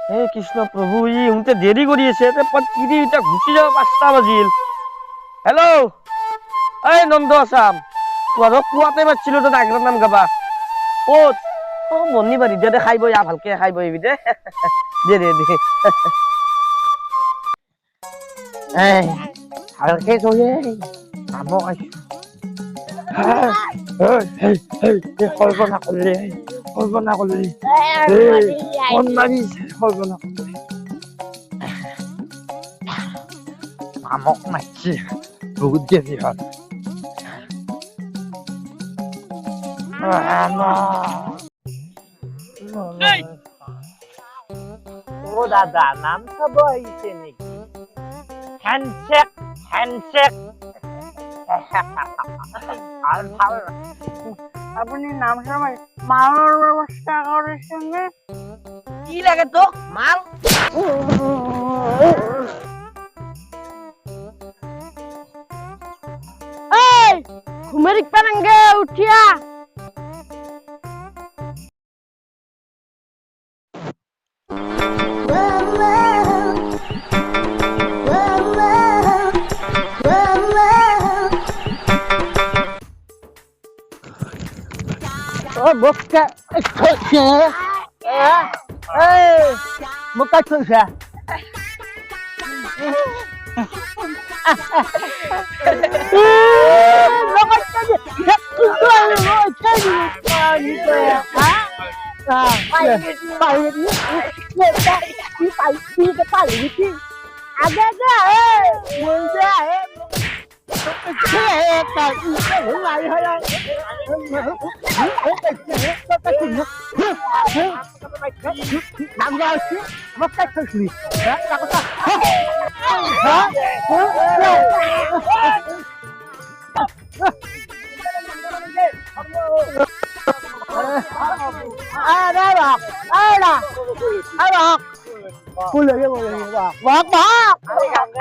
হে কৃষ্ণ প্ৰভু ই উনতে দেৰি কৰি আছে কিদি এতিয়া গুচি যাব 5টা বাজিল হেল্ল' এই নন্দ আছাম তোৰ কুৱাতে মাতিছিলো তই আগ্ৰাৰ নাম গাবা ক'ত অ মনি বাৰী দে খাই বই ভালকে খাই বহিবি দে দে ভালকে কয়ে নাম সৰ্বনা কৰিলি ফোন মাৰি সৰ্বনা কৰিলি নামক মাতছি বহুত দেৰি হ'ল ও দাদা নাম চাব আহিছে নেকি হ্যান্ডশেক আপনি নাম সবাই মারার ব্যবস্থা করেছেন না কি লাগে তো মাল এই ঘুমের পারাঙ্গে উঠিয়া Boca coxa. Boca coxa.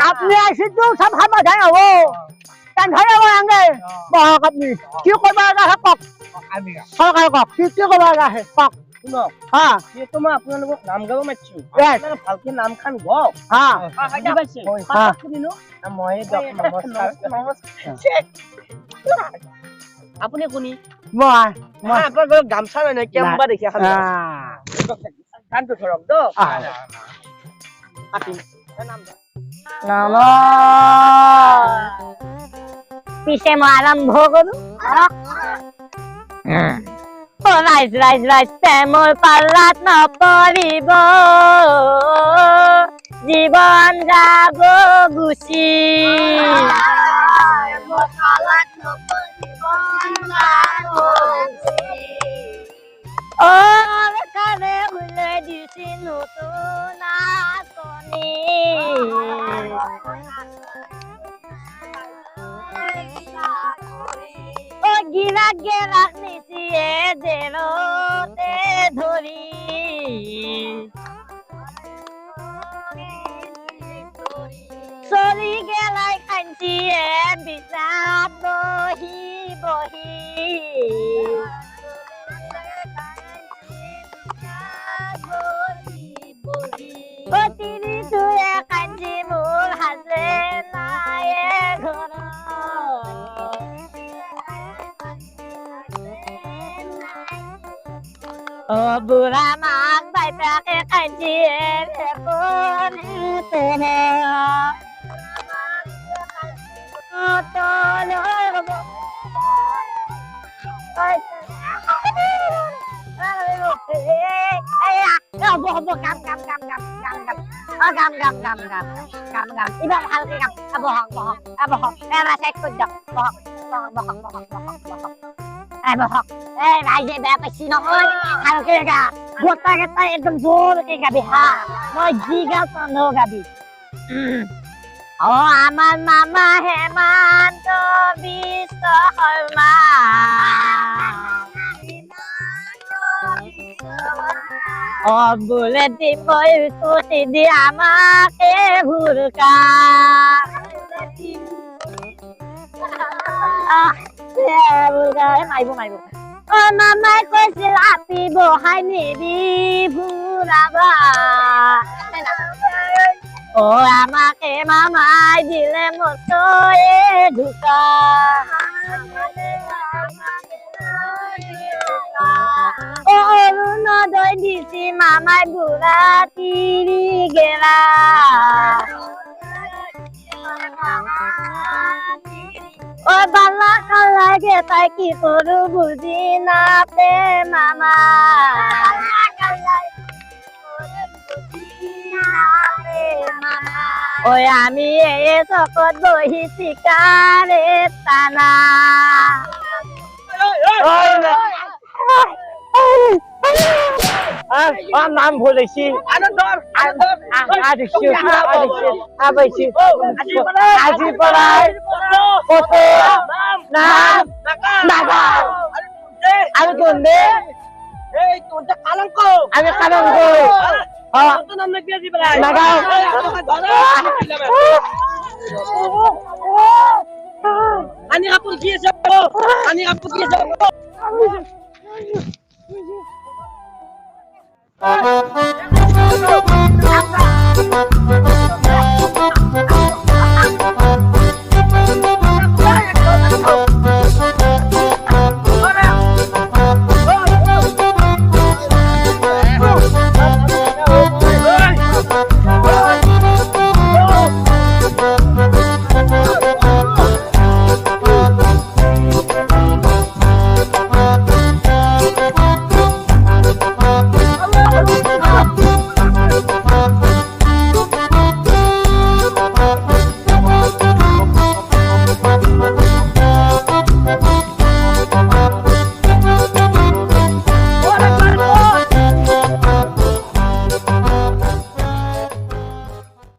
আপনি আসি তো সব হামা যায় ও কান ধরে আঙ্গে বহক আপনি কি করবা আছে কক আমি সরকার কক কি করবা আছে কক শুনো হ্যাঁ তো মই আপোনালোকক নাম গাব মাতিছো আপোনালোকে ভালকে নাম খান গাওক হ্যাঁ বুজি পাইছে হ্যাঁ শুনিনো মই নমস্কাৰ আপুনি কোনি মই আপোনাক গামছা নাই কেম্বা দেখি খান গানটো ধৰক তো পাতিম নাম পিছে মই আৰম্ভ কৰো ৰাইজ প্ৰেমৰ পাল্লাত নপৰিব জীৱন যাব গুচি কানে উলাই দিছি নতুন আঁচনি গিৰাক গেৰাক নিচিয়ে জেলতে ধৰি চৰি গেলাই খান্সিয়ে বিচাত বহি বহি তিৰি তুয়ে কান্দি মোৰ হাজে নাই ঘৰ ও বুঢ়া মাক বাইপাকে কান্দিয়ে তেনে ৰাইজে বেয়া পাইছি নহয় ভালকে গা গোটা কেইটা একদম জোৰকে গাবি হা মই যি গাওঁ তহঁতেও গাবি অ আমাৰ মামা হেমন্ত বিশ্ব শৰ্মা অ বোলে দিবই ছুটি দি আমাকে ভুৰকা মাৰিব অ মামাই কৈছিল আপি বহাই নিবি ফুৰাবা ও আমাকে মামাই দিলে মতো এ ঢুকা ও অরুণোদয় দিছি মামাই বুড়া তিরি গেলা ও বালা লাগে তাই কি করু বুঝি না পে মামা ওই আমি এ চকত বহিছি কারে টানা নাম ভুলেছি আজি পড়াই কত নাম আমি কোন দে আমি কালঙ্ক Nagaon Ani kapur kia siapa? Ani kapur kia siapa?